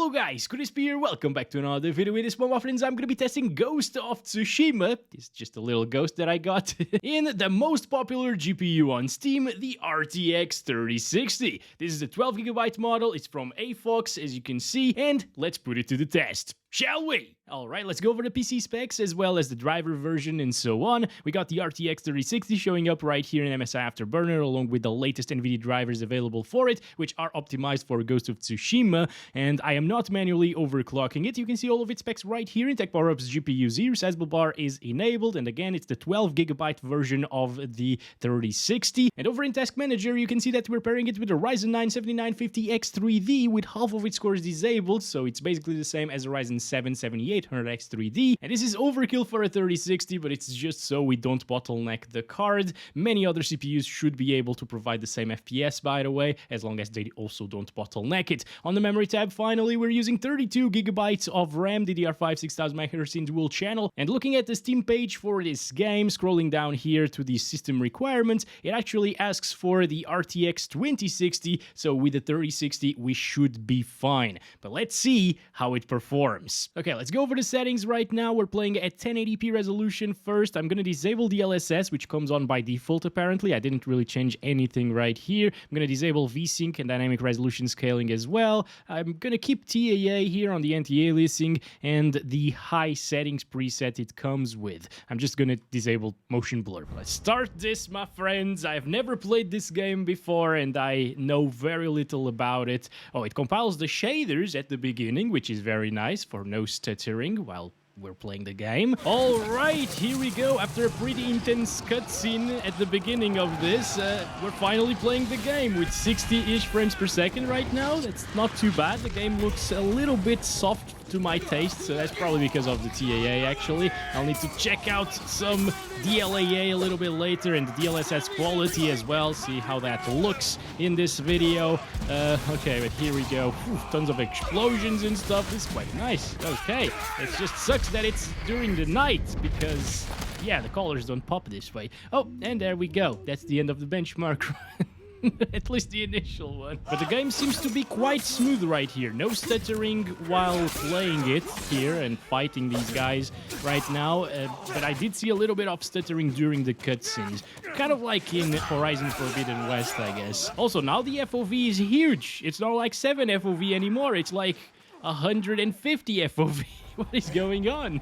Hello guys, Crispy here, welcome back to another video. In this one, my friends, I'm gonna be testing Ghost of Tsushima. It's just a little ghost that I got in the most popular GPU on Steam, the RTX 3060. This is a 12GB model, it's from Afox, as you can see, and let's put it to the test. Shall we? Alright, let's go over the PC specs as well as the driver version and so on. We got the RTX 3060 showing up right here in MSI Afterburner along with the latest Nvidia drivers available for it, which are optimized for Ghost of Tsushima, and I am not manually overclocking it. You can see all of its specs right here in Tech PowerUp's GPU 0. Sizable bar is enabled, and again, it's the 12GB version of the 3060. And over in Task Manager, you can see that we're pairing it with a Ryzen 9 7950X3D with half of its cores disabled, so it's basically the same as a Ryzen 7 7800X3D, and this is overkill for a 3060, but it's just so we don't bottleneck the card. Many other CPUs should be able to provide the same FPS, by the way, as long as they also don't bottleneck it. On the memory tab, finally, we're using 32GB of RAM, DDR5 6000MHz in dual channel, and looking at the Steam page for this game, scrolling down here to the system requirements, it actually asks for the RTX 2060, so with the 3060 we should be fine. But let's see how it performs. Okay, let's go over the settings right now. We're playing at 1080p resolution first. I'm going to disable DLSS, which comes on by default apparently. I didn't really change anything right here. I'm going to disable VSync and dynamic resolution scaling as well. I'm going to keep TAA here on the anti-aliasing and the high settings preset it comes with. I'm just going to disable motion blur. Let's start this, my friends. I've never played this game before and I know very little about it. Oh, it compiles the shaders at the beginning, which is very nice for no stuttering while we're playing the game. Alright, here we go. After a pretty intense cutscene at the beginning of this, we're finally playing the game with 60-ish frames per second right now. That's not too bad. The game looks a little bit soft to my taste, so that's probably because of the TAA actually. I'll need to check out some DLAA a little bit later and the DLSS quality as well, see how that looks in this video. Okay, but here we go. Whew, tons of explosions and stuff. This is quite nice. Okay, it just sucks that it's during the night because, yeah, the colors don't pop this way. Oh, and there we go. That's the end of the benchmark. At least the initial one. But the game seems to be quite smooth right here. No stuttering while playing it here and fighting these guys right now. But I did see a little bit of stuttering during the cutscenes. Kind of like in Horizon Forbidden West, I guess. Also, now the FOV is huge. It's not like 7 FOV anymore. It's like 150 FOV. What is going on?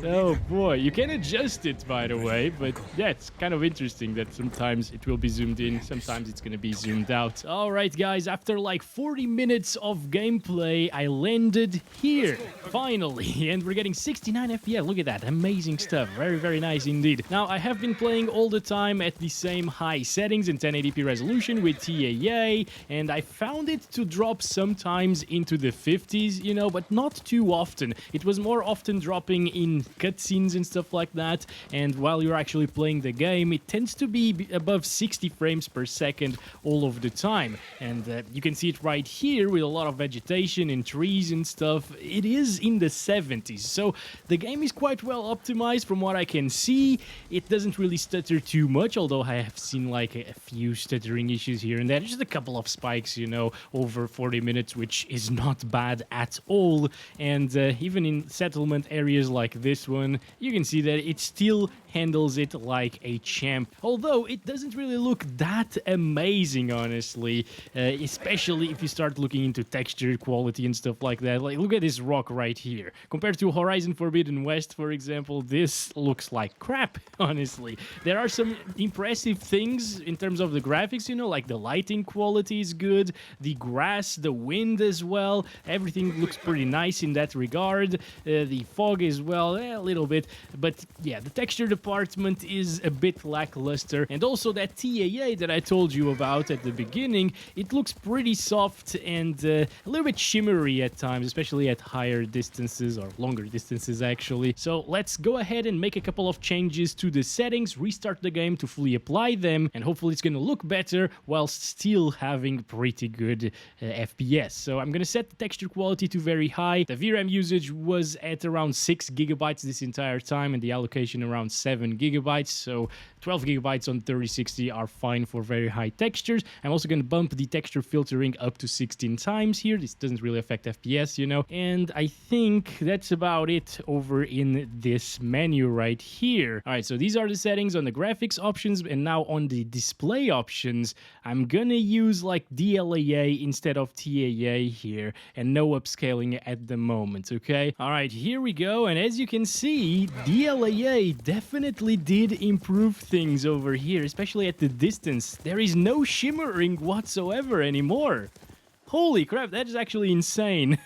Oh boy, you can adjust it, by the way, but yeah, it's kind of interesting that sometimes it will be zoomed in, sometimes it's gonna be zoomed out. Alright guys, after like 40 minutes of gameplay, I landed here, finally, and we're getting 69 FPS, look at that, amazing stuff, very, very nice indeed. Now, I have been playing all the time at the same high settings in 1080p resolution with TAA, and I found it to drop sometimes into the 50s, you know, but not too often. It was more often dropping in cutscenes and stuff like that, and while you're actually playing the game, it tends to be above 60 frames per second all of the time. And you can see it right here with a lot of vegetation and trees and stuff. It is in the 70s, so the game is quite well optimized from what I can see. It doesn't really stutter too much, although I have seen like a few stuttering issues here and there. Just a couple of spikes, you know, over 40 minutes, which is not bad at all. And even in settlement areas like this one, you can see that it still handles it like a champ. Although it doesn't really look that amazing, honestly, especially if you start looking into texture quality and stuff like that. Like, look at this rock right here. Compared to Horizon Forbidden West, for example, this looks like crap, honestly. There are some impressive things in terms of the graphics, you know, like the lighting quality is good, the grass, the wind as well. Everything looks pretty nice in that regard. The fog as well, a little bit, but yeah, the texture department is a bit lackluster, and also that TAA that I told you about at the beginning, it looks pretty soft and a little bit shimmery at times, especially at higher distances or longer distances actually. So let's go ahead and make a couple of changes to the settings, restart the game to fully apply them, and hopefully it's gonna look better whilst still having pretty good FPS. So I'm gonna set the texture quality to very high. The VRAM usage was at around 6 GB this entire time and the allocation around 7. 7 gigabytes, so 12 gigabytes on 3060 are fine for very high textures. I'm also going to bump the texture filtering up to 16 times here. This doesn't really affect FPS, you know. And I think that's about it over in this menu right here. All right, so these are the settings on the graphics options, and now on the display options, I'm gonna use like DLAA instead of TAA here, and no upscaling at the moment, okay? All right, here we go, and as you can see, DLAA definitely did improve things over here, especially at the distance. There is no shimmering whatsoever anymore. Holy crap, that is actually insane.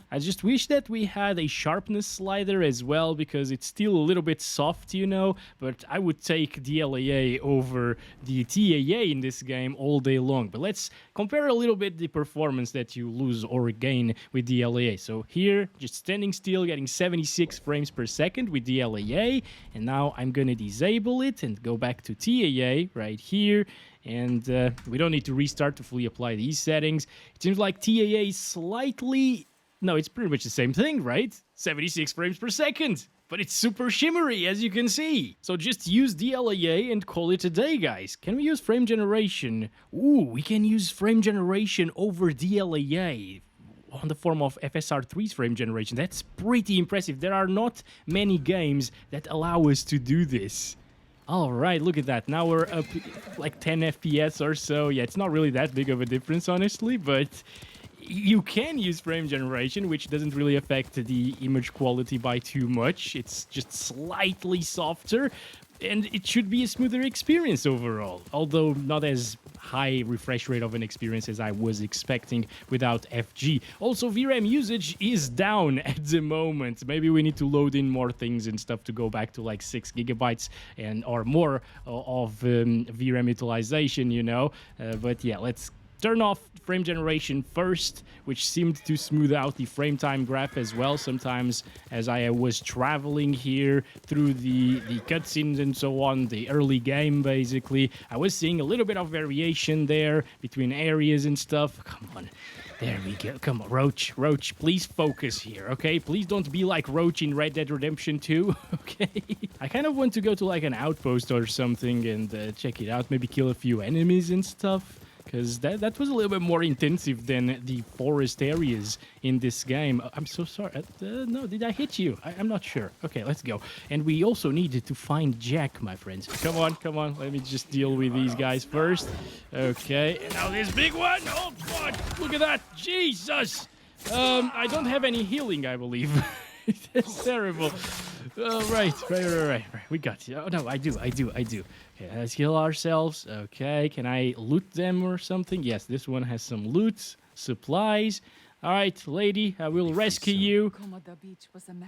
I just wish that we had a sharpness slider as well, because it's still a little bit soft, you know, but I would take DLAA over the TAA in this game all day long. But let's compare a little bit the performance that you lose or gain with DLAA. So here, just standing still, getting 76 frames per second with DLAA, and now I'm gonna disable it and go back to TAA right here. And we don't need to restart to fully apply these settings. It seems like TAA is slightly... No, it's pretty much the same thing, right? 76 frames per second. But it's super shimmery, as you can see. So just use DLAA and call it a day, guys. Can we use frame generation? Ooh, we can use frame generation over DLAA on the form of FSR3's frame generation. That's pretty impressive. There are not many games that allow us to do this. All right, look at that. Now we're up like 10 FPS or so. Yeah, it's not really that big of a difference, honestly, but you can use frame generation, which doesn't really affect the image quality by too much. It's just slightly softer, and it should be a smoother experience overall, although not as high refresh rate of an experience as I was expecting without FG. Also, VRAM usage is down at the moment. Maybe we need to load in more things and stuff to go back to like 6 gigabytes and or more of VRAM utilization, you know. But yeah, let's turn off frame generation first, which seemed to smooth out the frame time graph as well. Sometimes as I was traveling here through the cutscenes and so on, the early game basically, I was seeing a little bit of variation there between areas and stuff. Come on. There we go. Come on, Roach. Roach, please focus here, okay? Please don't be like Roach in Red Dead Redemption 2, okay? I kind of want to go to like an outpost or something and check it out. Maybe kill a few enemies and stuff, because that was a little bit more intensive than the forest areas in this game. I'm so sorry. No, did I hit you? I'm not sure. Okay, let's go. And we also needed to find Jack, my friends. Come on, come on. Let me just deal with these guys first. Okay, and now this big one. Oh, God. Look at that. Jesus. I don't have any healing, I believe. That's terrible. Oh, right. We got you. Oh, no, I do. Okay, let's heal ourselves. Okay, can I loot them or something? Yes, this one has some loot, supplies. All right, lady, I will rescue you.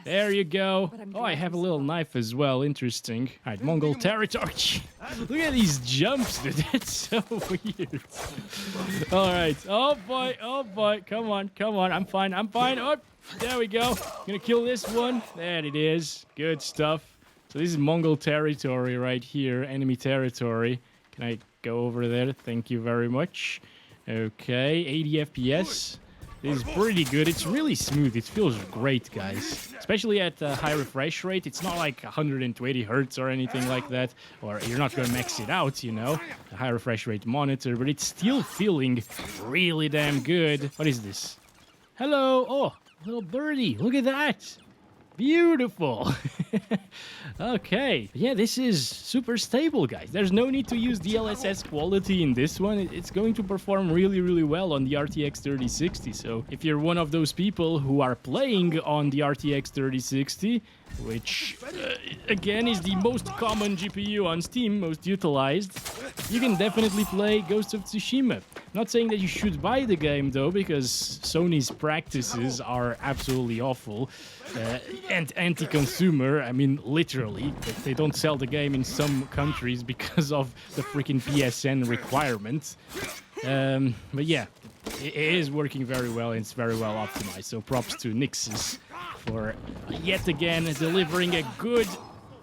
There you go. Oh, I have a little knife as well. Interesting. All right, Mongol territory. Look at these jumps, dude. That's so weird. All right. Oh, boy. Come on. I'm fine. Oh, there we go. Gonna kill this one. There it is. Good stuff. So this is Mongol territory right here. Enemy territory. Can I go over there? Thank you very much. Okay, 80 FPS. This is pretty good. It's really smooth. It feels great, guys. Especially at a high refresh rate. It's not like 120 hertz or anything like that. Or you're not going to max it out, you know. A high refresh rate monitor. But it's still feeling really damn good. What is this? Hello. Oh, little birdie. Look at that. Beautiful. Okay. Yeah, this is super stable, guys. There's no need to use DLSS quality in this one. It's going to perform really, really well on the RTX 3060. So if you're one of those people who are playing on the RTX 3060, which, again, is the most common GPU on Steam, most utilized, you can definitely play Ghost of Tsushima. Not saying that you should buy the game, though, because Sony's practices are absolutely awful and anti-consumer. I mean, literally. They don't sell the game in some countries because of the freaking PSN requirements. But yeah, it is working very well, and it's very well optimized. So props to Nixes for yet again delivering a good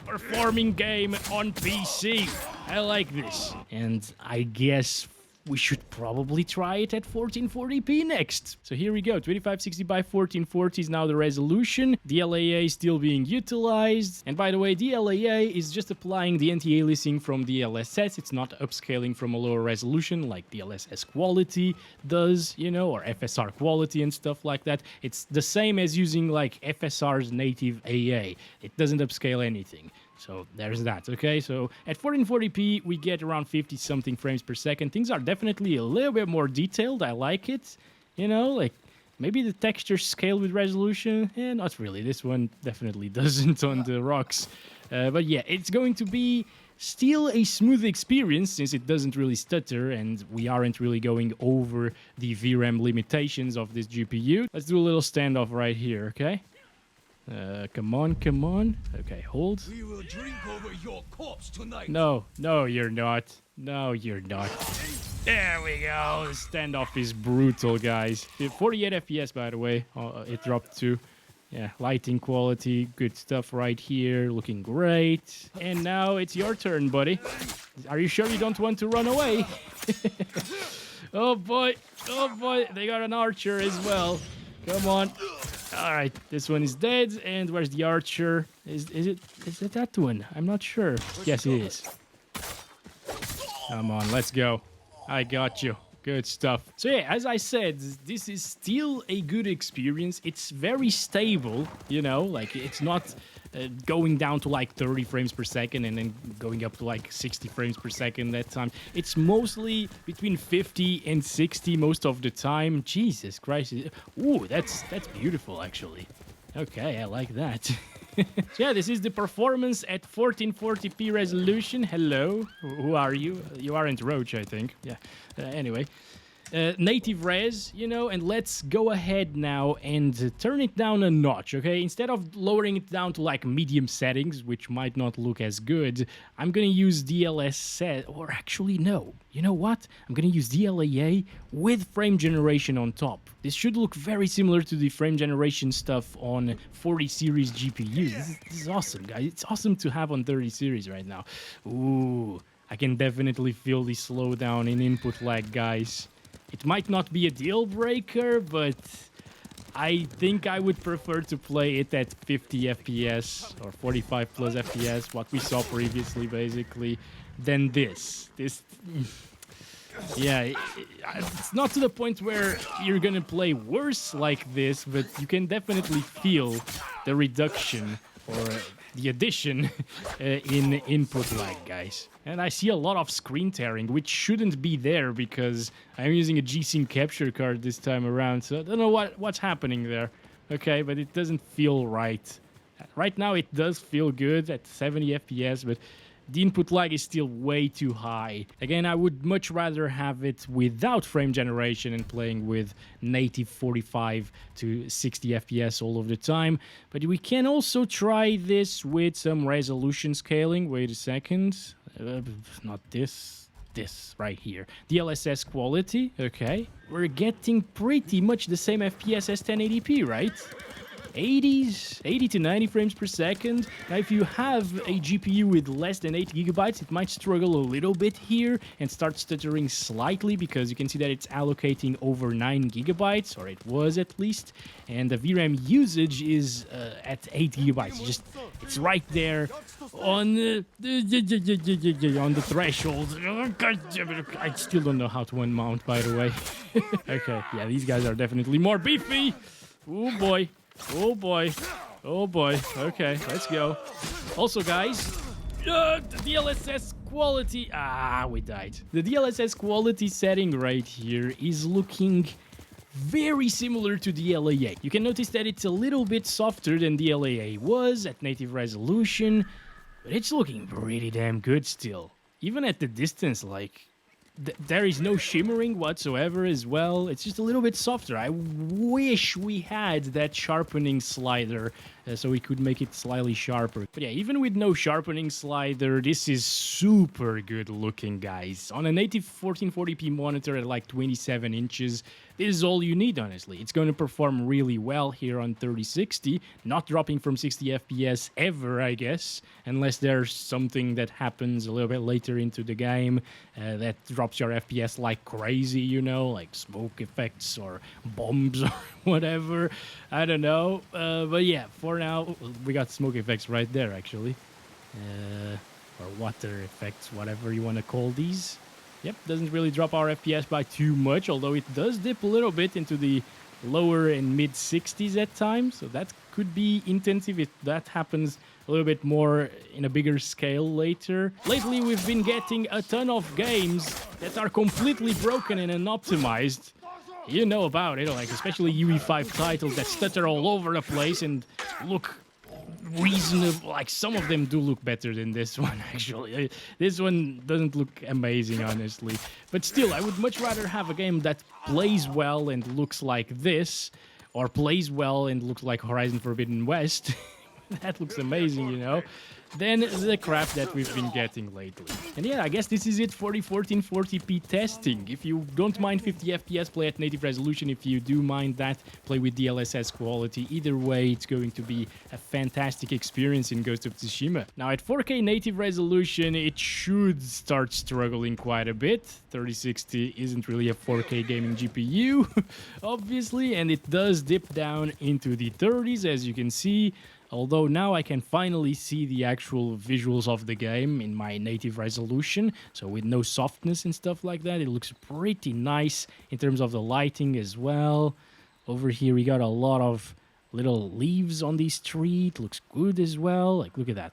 performing game on PC. I like this. And I guess we should probably try it at 1440p next. So here we go, 2560 by 1440 is now the resolution. DLAA is still being utilized. And by the way, DLAA is just applying the anti-aliasing from DLSS. It's not upscaling from a lower resolution like DLSS quality does, you know, or FSR quality and stuff like that. It's the same as using like FSR's native AA. It doesn't upscale anything. So there's that, okay? So at 1440p, we get around 50-something frames per second. Things are definitely a little bit more detailed. I like it, you know, like maybe the textures scale with resolution. Not really. This one definitely doesn't on the rocks. But yeah, it's going to be still a smooth experience since it doesn't really stutter and we aren't really going over the VRAM limitations of this GPU. Let's do a little standoff right here, okay? Come on, come on. Okay, hold. We will drink over your corpse tonight. No, no, you're not. No, you're not. There we go. The standoff is brutal, guys. 48 FPS, by the way. It dropped to. Yeah, lighting quality, good stuff right here. Looking great. And now it's your turn, buddy. Are you sure you don't want to run away? Oh, boy. Oh, boy. They got an archer as well. Come on. All right, this one is dead. And where's the archer? Is it that one? I'm not sure. Yes, it is. Come on, let's go. I got you. Good stuff. So yeah, as I said, this is still a good experience. It's very stable, you know, like it's not going down to like 30 frames per second and then going up to like 60 frames per second that time. It's mostly between 50 and 60 most of the time. Jesus Christ. Ooh, that's beautiful actually. Okay, I like that. So yeah, this is the performance at 1440p resolution. Hello, who are you? You aren't Roach, I think. Yeah, anyway. Native res, you know, and let's go ahead now and turn it down a notch, okay? Instead of lowering it down to like medium settings, which might not look as good, I'm gonna use DLSS, or actually no, you know what? I'm gonna use DLAA with frame generation on top. This should look very similar to the frame generation stuff on 40 series GPUs. This is awesome, guys. It's awesome to have on 30 series right now. Ooh, I can definitely feel the slowdown in input lag, guys. It might not be a deal breaker, but I think I would prefer to play it at 50 FPS or 45 plus FPS, what we saw previously, basically, than this. Yeah, it's not to the point where you're gonna play worse like this, but you can definitely feel the reduction or the addition in input lag, guys. And I see a lot of screen tearing, which shouldn't be there because I'm using a G-Sync capture card this time around, so I don't know what's happening there. Okay, but it doesn't feel right. Right now it does feel good at 70 FPS, but the input lag is still way too high. Again, I would much rather have it without frame generation and playing with native 45 to 60 FPS all of the time. But we can also try this with some resolution scaling. Wait a second. Not this. This right here. DLSS quality. Okay. We're getting pretty much the same FPS as 1080p, right? 80 to 90 frames per second. Now, if you have a GPU with less than 8 gigabytes, it might struggle a little bit here and start stuttering slightly because you can see that it's allocating over 9 gigabytes, or it was at least, and the VRAM usage is at 8 gigabytes. It's right there on the threshold. I still don't know how to unmount, by the way. Okay, yeah, these guys are definitely more beefy. Oh boy. Oh boy. Oh boy. Okay, let's go. Also, guys, the DLSS quality... we died. The DLSS quality setting right here is looking very similar to DLAA. You can notice that it's a little bit softer than DLAA was at native resolution, but it's looking pretty damn good still. Even at the distance, like... there is no shimmering whatsoever as well. It's just a little bit softer. I wish we had that sharpening slider so we could make it slightly sharper. But yeah, even with no sharpening slider, this is super good looking, guys. On a native 1440p monitor at like 27 inches, this is all you need, honestly. It's going to perform really well here on 3060, not dropping from 60 FPS ever, I guess, unless there's something that happens a little bit later into the game that drops your FPS like crazy, you know, like smoke effects or bombs or whatever. I don't know. But yeah, for now, we got smoke effects right there, actually. Or water effects, whatever you want to call these. Yep, doesn't really drop our FPS by too much, although it does dip a little bit into the lower and mid 60s at times. So that could be intensive if that happens a little bit more in a bigger scale later. Lately, we've been getting a ton of games that are completely broken and unoptimized. You know about it, like especially UE5 titles that stutter all over the place and look reasonable. Like some of them do look better than this one, actually. This one doesn't look amazing, honestly. But still, I would much rather have a game that plays well and looks like this, or plays well and looks like Horizon Forbidden West. That looks amazing, you know, than the crap that we've been getting lately. And yeah, I guess this is it for the 1440p testing. If you don't mind 50 FPS, play at native resolution. If you do mind that, play with DLSS quality. Either way, it's going to be a fantastic experience in Ghost of Tsushima. Now, at 4K native resolution, it should start struggling quite a bit. 3060 isn't really a 4K gaming GPU, obviously, and it does dip down into the 30s, as you can see. Although now I can finally see the actual visuals of the game in my native resolution, so with no softness and stuff like that, it looks pretty nice in terms of the lighting as well. Over here we got a lot of little leaves on this tree. It looks good as well. Like, look at that.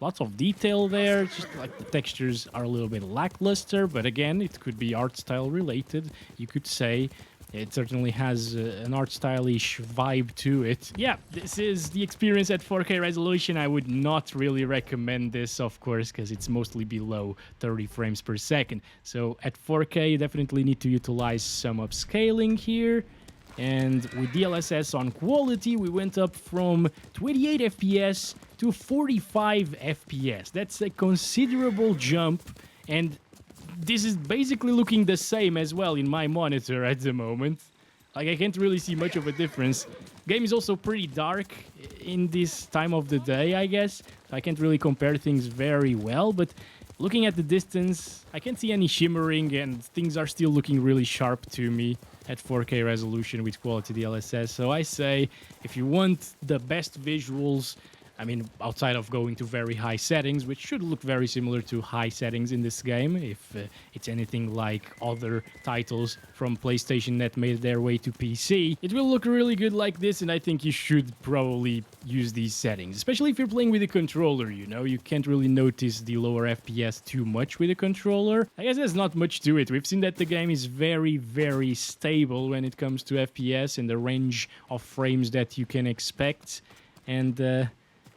Lots of detail there. Just like the textures are a little bit lackluster, but again, it could be art style related, you could say. It certainly has an art stylish vibe to it. Yeah, this is the experience at 4K resolution. I would not really recommend this, of course, because it's mostly below 30 frames per second. So at 4K, you definitely need to utilize some upscaling here. And with DLSS on quality, we went up from 28 FPS to 45 FPS. That's a considerable jump, and this is basically looking the same as well in my monitor at the moment. Like, I can't really see much of a difference. Game is also pretty dark in this time of the day, I guess. I can't really compare things very well, but looking at the distance, I can't see any shimmering, and things are still looking really sharp to me at 4K resolution with quality DLSS. So I say, if you want the best visuals, I mean, outside of going to very high settings, which should look very similar to high settings in this game, if it's anything like other titles from PlayStation that made their way to PC, it will look really good like this, and I think you should probably use these settings, especially if you're playing with a controller, you know? You can't really notice the lower FPS too much with a controller. I guess there's not much to it. We've seen that the game is very, very stable when it comes to FPS and the range of frames that you can expect, and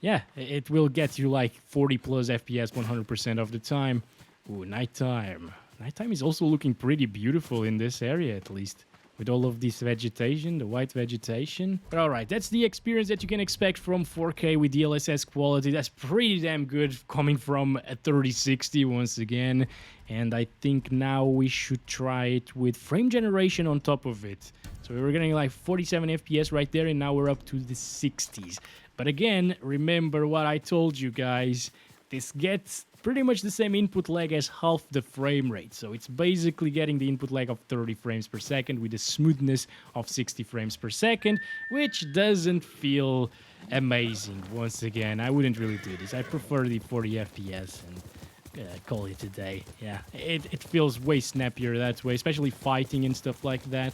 yeah, it will get you like 40 plus FPS 100% of the time. Ooh, nighttime. Nighttime is also looking pretty beautiful in this area, at least, with all of this vegetation, the white vegetation. But alright, that's the experience that you can expect from 4K with DLSS quality. That's pretty damn good coming from a 3060 once again. And I think now we should try it with frame generation on top of it. So we were getting like 47 FPS right there, and now we're up to the 60s. But again, remember what I told you guys, this gets pretty much the same input lag as half the frame rate. So it's basically getting the input lag of 30 frames per second with a smoothness of 60 frames per second, which doesn't feel amazing. Once again, I wouldn't really do this. I prefer the 40 FPS and call it a day. Yeah, it feels way snappier that way, especially fighting and stuff like that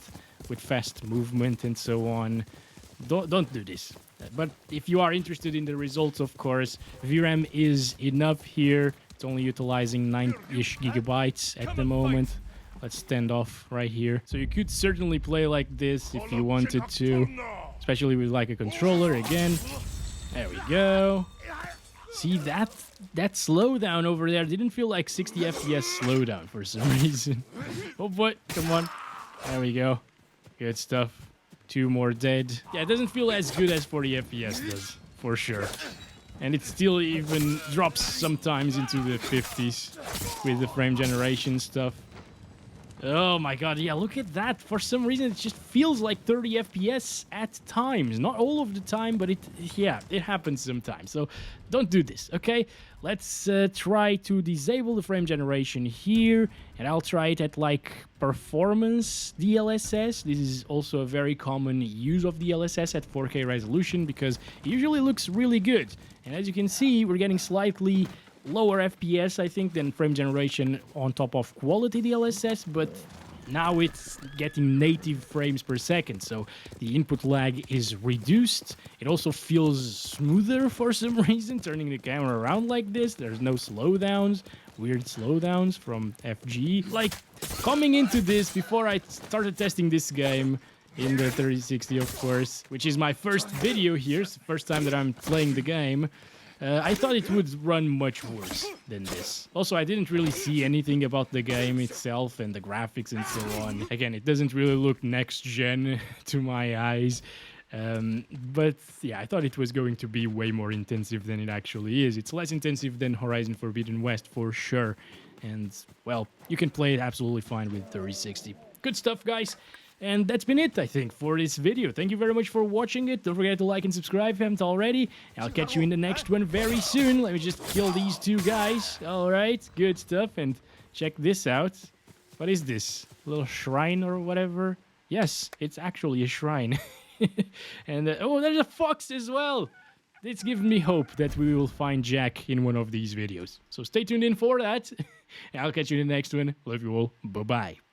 with fast movement and so on. Don't do this. But if you are interested in the results, of course, VRAM is enough here. It's only utilizing 9-ish gigabytes at the moment. Let's stand off right here. So you could certainly play like this if you wanted to, especially with like a controller again. There we go. See that slowdown over there didn't feel like 60 FPS slowdown for some reason. Oh boy, come on. There we go. Good stuff. 2 more dead. Yeah, it doesn't feel as good as 40 FPS does. for sure. And it still even drops sometimes into the 50s with the frame generation stuff. Oh my god, yeah, look at that. For some reason, it just feels like 30 FPS at times. Not all of the time, but it happens sometimes. So don't do this, okay? Let's try to disable the frame generation here. And I'll try it at, like, performance DLSS. This is also a very common use of DLSS at 4K resolution because it usually looks really good. And as you can see, we're getting slightly lower FPS, I think, than frame generation on top of quality DLSS, but now it's getting native frames per second, so the input lag is reduced. It also feels smoother for some reason, turning the camera around like this. There's no slowdowns, weird slowdowns from FG. Like, coming into this, before I started testing this game, in the 3060, of course, which is my first video here, it's the first time that I'm playing the game, I thought it would run much worse than this. Also, I didn't really see anything about the game itself and the graphics and so on. Again, it doesn't really look next-gen to my eyes. But yeah, I thought it was going to be way more intensive than it actually is. It's less intensive than Horizon Forbidden West for sure. And, well, you can play it absolutely fine with 3060. Good stuff, guys. And that's been it, I think, for this video. Thank you very much for watching it. Don't forget to like and subscribe if you haven't already. I'll catch you in the next one very soon. Let me just kill these two guys. Alright, good stuff. And check this out. What is this? A little shrine or whatever? Yes, it's actually a shrine. And, oh, there's a fox as well. It's given me hope that we will find Jack in one of these videos. So stay tuned in for that. I'll catch you in the next one. Love you all. Bye-bye.